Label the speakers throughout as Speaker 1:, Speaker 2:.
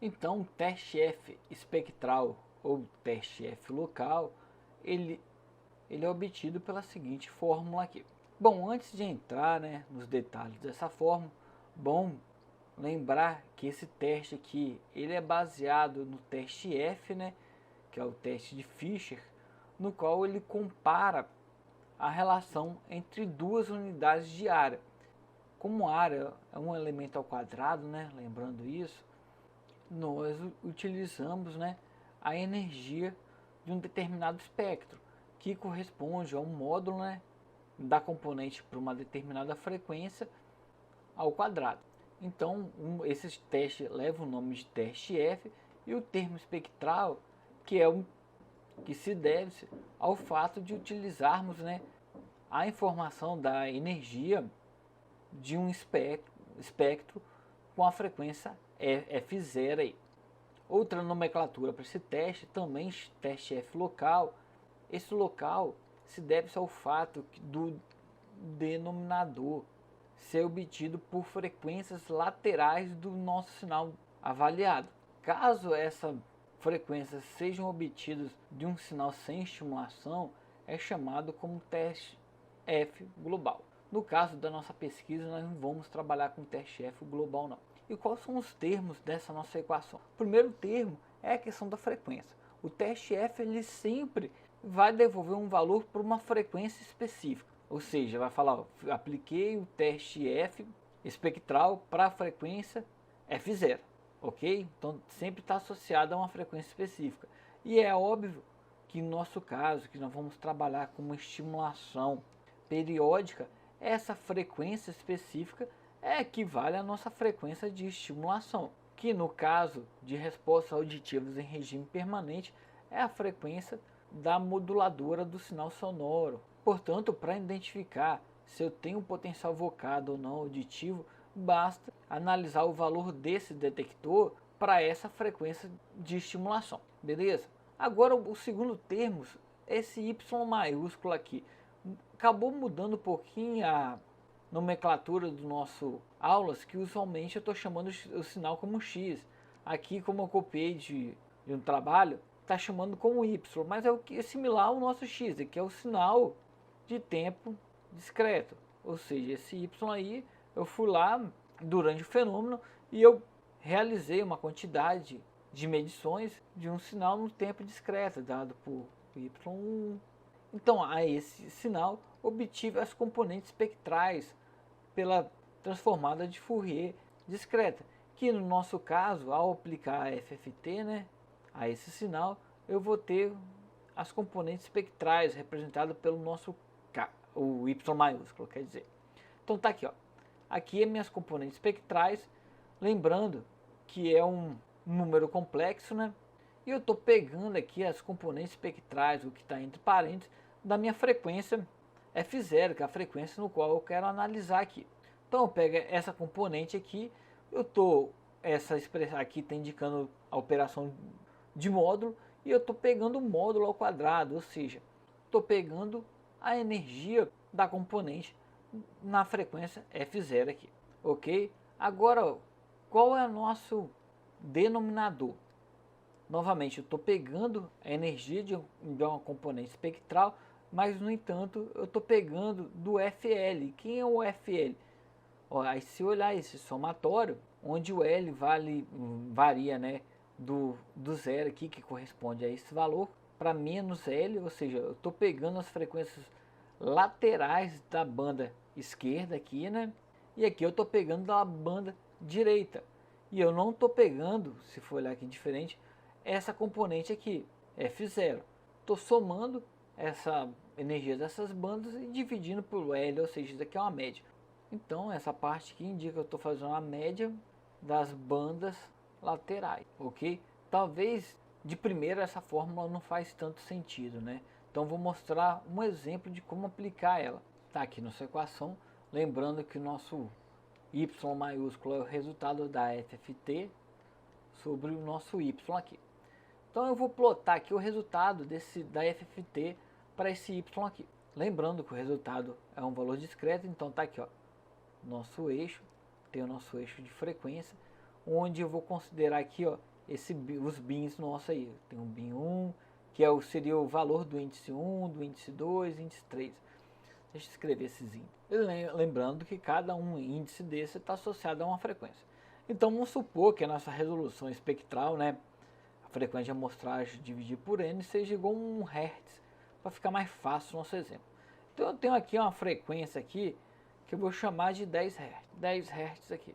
Speaker 1: Então, o teste F espectral ou teste F local, ele, ele é obtido pela seguinte fórmula aqui. Bom, antes de entrar, né, nos detalhes dessa fórmula, bom lembrar que esse teste aqui, ele é baseado no teste F, né, que é o teste de Fischer, no qual ele compara a relação entre duas unidades de área. Como área é um elemento ao quadrado, né, lembrando isso, nós utilizamos, né, a energia de um determinado espectro, que corresponde a um módulo, né, da componente para uma determinada frequência ao quadrado. Então, esse teste leva o nome de teste F, e o termo espectral, que é que se deve ao fato de utilizarmos, né, a informação da energia de um espectro com a frequência F0 aí. Outra nomenclatura para esse teste, também teste F local. Esse local se deve ao fato do denominador ser obtido por frequências laterais do nosso sinal avaliado. Caso essas frequências sejam obtidas de um sinal sem estimulação, é chamado como teste F global. No caso da nossa pesquisa, nós não vamos trabalhar com teste F global não. E quais são os termos dessa nossa equação? O primeiro termo é a questão da frequência. O teste F ele sempre vai devolver um valor para uma frequência específica. Ou seja, vai falar, ó, apliquei o teste F espectral para a frequência F0, ok? Então sempre está associado a uma frequência específica. E é óbvio que no nosso caso, que nós vamos trabalhar com uma estimulação periódica, essa frequência específica equivale à nossa frequência de estimulação, que no caso de respostas auditivas em regime permanente é a frequência da moduladora do sinal sonoro. Portanto, para identificar se eu tenho potencial vocado ou não auditivo, basta analisar o valor desse detector para essa frequência de estimulação, beleza? Agora o segundo termo, esse Y maiúsculo aqui, acabou mudando um pouquinho a nomenclatura do nosso aulas, que usualmente eu estou chamando o sinal como X. Aqui, como eu copiei de um trabalho, está chamando como Y, mas é o que é similar ao nosso X, que é o sinal de tempo discreto. Ou seja, esse Y aí, eu fui lá durante o fenômeno e eu realizei uma quantidade de medições de um sinal no tempo discreto, dado por Y1. Então, a esse sinal obtive as componentes espectrais pela transformada de Fourier discreta, que no nosso caso, ao aplicar a FFT, né, a esse sinal, eu vou ter as componentes espectrais representadas pelo nosso K, o Y maiúsculo, quer dizer. Então tá aqui, ó. Aqui é minhas componentes espectrais, lembrando que é um número complexo, né? E eu estou pegando aqui as componentes espectrais, o que está entre parênteses, da minha frequência F0, que é a frequência no qual eu quero analisar aqui. Então eu pego essa componente aqui, essa expressão aqui está indicando a operação de módulo, e eu estou pegando o módulo ao quadrado, ou seja, estou pegando a energia da componente na frequência F0 aqui, ok? Agora, qual é o nosso denominador? Novamente, eu estou pegando a energia de uma componente espectral, mas no entanto eu estou pegando do FL. Quem é o FL? Ó, aí se olhar esse somatório, onde o L varia, né, do zero aqui, que corresponde a esse valor, para menos L, ou seja, eu estou pegando as frequências laterais da banda esquerda aqui, né? E aqui eu estou pegando da banda direita. E eu não estou pegando, se for olhar aqui diferente, essa componente aqui, F0. Estou somando essa energia dessas bandas e dividindo por L, ou seja, isso aqui é uma média. Então essa parte aqui indica que eu estou fazendo a média das bandas laterais, ok? Talvez de primeira essa fórmula não faz tanto sentido, né? Então vou mostrar um exemplo de como aplicar ela. Está aqui nossa equação, lembrando que o nosso Y maiúsculo é o resultado da FFT sobre o nosso Y aqui. Então eu vou plotar aqui o resultado da FFT para esse Y aqui. Lembrando que o resultado é um valor discreto, então tá aqui, ó, nosso eixo, tem o nosso eixo de frequência, onde eu vou considerar aqui, ó, os bins nossos aí. Tem um bin 1, que seria o valor do índice 1, do índice 2, índice 3. Deixa eu escrever esses índices. Lembrando que cada um índice desse está associado a uma frequência. Então vamos supor que a nossa resolução espectral, né, a frequência de amostragem dividida por n, seja igual a 1 Hz, para ficar mais fácil o nosso exemplo. Então eu tenho aqui uma frequência aqui, que eu vou chamar de 10 Hz. 10 Hz aqui,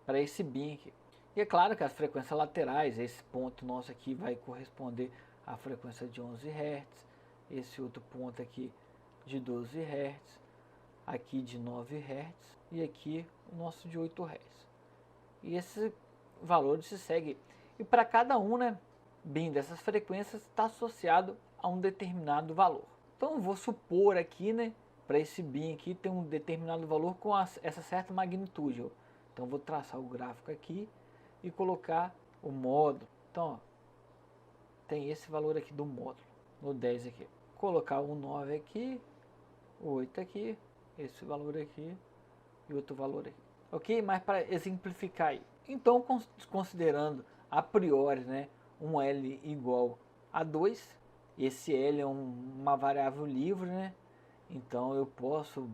Speaker 1: para esse bin aqui. E é claro que as frequências laterais, esse ponto nosso aqui vai corresponder à frequência de 11 Hz, esse outro ponto aqui de 12 Hz, aqui de 9 Hz e aqui o nosso de 8 Hz. E esses valores se seguem. E para cada um, né, bin dessas frequências está associado a um determinado valor. Então eu vou supor aqui, né, para esse bin aqui tem um determinado valor com essa certa magnitude. Ó. Então eu vou traçar o gráfico aqui e colocar o módulo. Então, ó, tem esse valor aqui do módulo, no 10 aqui. Colocar o 9 aqui, o 8 aqui, esse valor aqui e outro valor aqui. Ok? Mas para exemplificar aí. Então, considerando a priori, né, um L igual a 2, esse L é uma variável livre, né? Então eu posso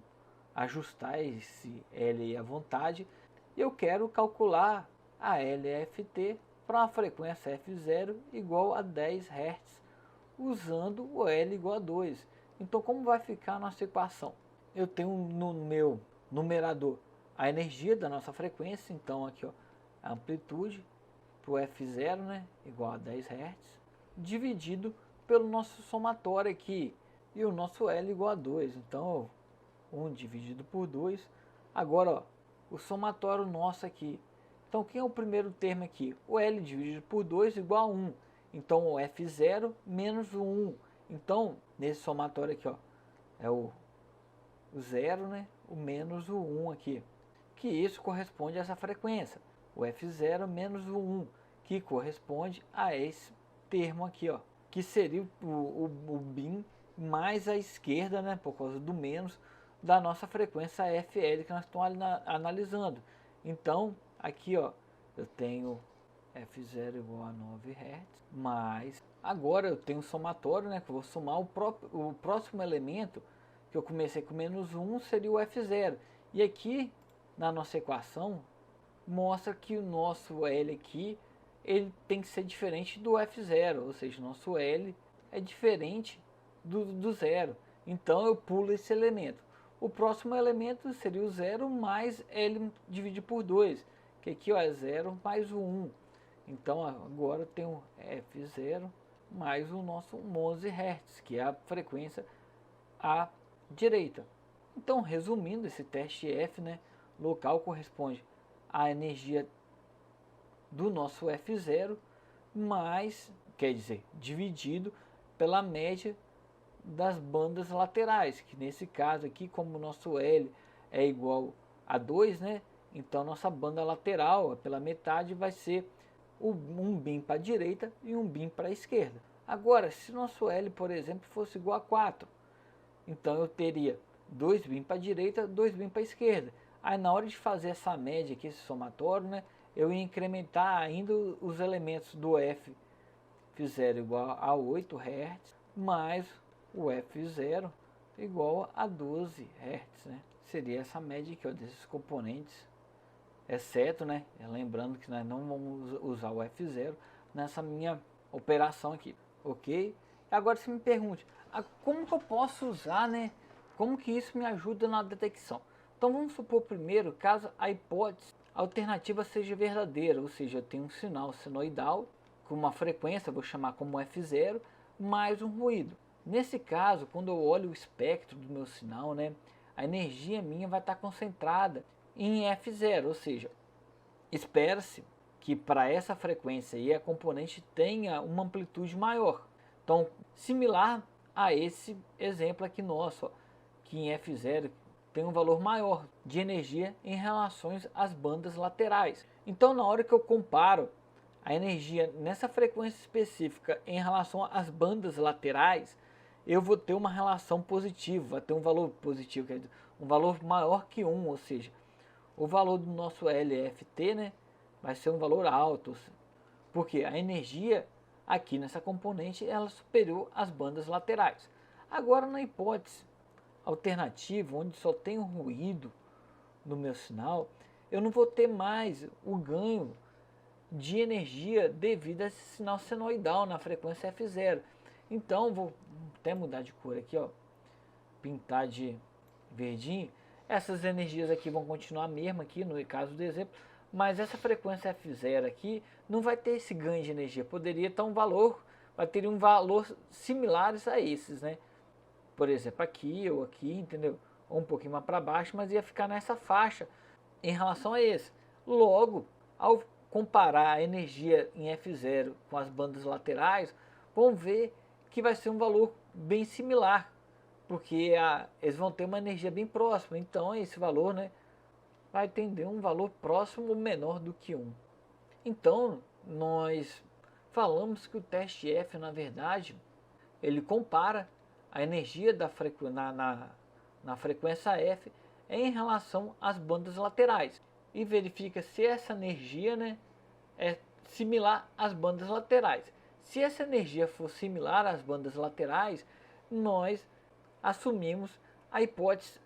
Speaker 1: ajustar esse L à vontade. Eu quero calcular a LFT para uma frequência F0 igual a 10 Hz, usando o L igual a 2. Então como vai ficar a nossa equação? Eu tenho no meu numerador a energia da nossa frequência, então aqui ó, a amplitude para o F0, né, igual a 10 Hz, dividido pelo nosso somatório aqui, e o nosso L igual a 2, então 1 dividido por 2, agora ó, o somatório nosso aqui, então quem é o primeiro termo aqui? O L dividido por 2 igual a 1, então o F0 menos o 1, então nesse somatório aqui ó, é o 0, né, o menos o 1 aqui, que isso corresponde a essa frequência, o F0 menos o 1, que corresponde a esse termo aqui ó, que seria o bin mais à esquerda, né, por causa do menos, da nossa frequência FL que nós estamos analisando. Então, aqui ó, eu tenho F0 igual a 9 Hz, mais, agora eu tenho um somatório, né, que eu vou somar o próximo elemento, que eu comecei com menos 1, seria o F0. E aqui, na nossa equação, mostra que o nosso L aqui, ele tem que ser diferente do F0, ou seja, o nosso L é diferente do zero. Então eu pulo esse elemento. O próximo elemento seria o 0 mais L dividido por 2, que aqui ó, é 0 mais o 1. Então agora eu tenho F0 mais o nosso 11 Hz, que é a frequência à direita. Então, resumindo, esse teste F, né, local corresponde à energia do nosso F0, mais, quer dizer, dividido pela média das bandas laterais, que nesse caso aqui, como o nosso L é igual a 2, né, então nossa banda lateral pela metade vai ser um bin para a direita e um bin para a esquerda. Agora, se nosso L, por exemplo, fosse igual a 4, então eu teria 2 bin para a direita, 2 bin para a esquerda. Aí na hora de fazer essa média aqui, esse somatório, né, eu ia incrementar ainda os elementos do F0 igual a 8 Hz, mais o F0 igual a 12 Hz, né? Seria essa média aqui, ó, desses componentes, exceto, né, lembrando que nós não vamos usar o F0 nessa minha operação aqui, ok? Agora você me pergunte, como que eu posso usar, né? Como que isso me ajuda na detecção? Então vamos supor primeiro, caso a hipótese alternativa seja verdadeira, ou seja, eu tenho um sinal senoidal com uma frequência, vou chamar como F0, mais um ruído. Nesse caso, quando eu olho o espectro do meu sinal, né, a energia minha vai estar concentrada em F0, ou seja, espera-se que para essa frequência aí a componente tenha uma amplitude maior. Então, similar a esse exemplo aqui nosso, ó, que em F0 tem um valor maior de energia em relação às bandas laterais. Então, na hora que eu comparo a energia nessa frequência específica em relação às bandas laterais, eu vou ter uma relação positiva, vai ter um valor positivo, quer dizer, um valor maior que 1, ou seja, o valor do nosso LFT, né, vai ser um valor alto, porque a energia aqui nessa componente ela é superior às bandas laterais. Agora, na hipótese alternativa, onde só tem um ruído no meu sinal, eu não vou ter mais o ganho de energia devido a esse sinal senoidal na frequência F0. Então, vou até mudar de cor aqui, ó, pintar de verdinho. Essas energias aqui vão continuar a mesma aqui no caso do exemplo, mas essa frequência F0 aqui não vai ter esse ganho de energia. Poderia estar um valor, vai ter um valor similares a esses, né? Por exemplo, aqui ou aqui, entendeu? Ou um pouquinho mais para baixo, mas ia ficar nessa faixa em relação a esse. Logo, ao comparar a energia em F0 com as bandas laterais, vão ver que vai ser um valor bem similar, porque eles vão ter uma energia bem próxima. Então esse valor, né, vai tender um valor próximo ou menor do que 1. Então nós falamos que o teste F, na verdade, ele compara a energia na frequência F em relação às bandas laterais e verifica se essa energia, né, é similar às bandas laterais. Se essa energia for similar às bandas laterais, nós assumimos a hipótese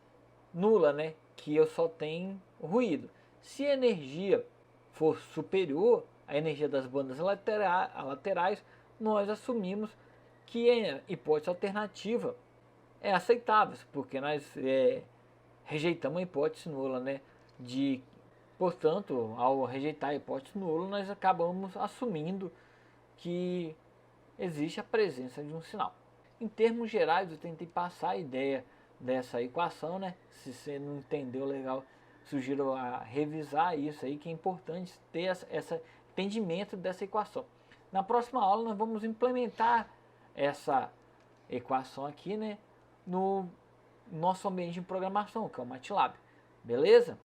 Speaker 1: nula, né, que eu só tenho ruído. Se a energia for superior à energia das bandas laterais, nós assumimos que a hipótese alternativa é aceitável, porque nós rejeitamos a hipótese nula, né? Portanto, ao rejeitar a hipótese nula, nós acabamos assumindo que existe a presença de um sinal. Em termos gerais, eu tentei passar a ideia dessa equação, né? Se você não entendeu legal, sugiro a revisar isso aí, que é importante ter esse entendimento dessa equação. Na próxima aula nós vamos implementar essa equação aqui, né, no nosso ambiente de programação, que é o MATLAB. Beleza?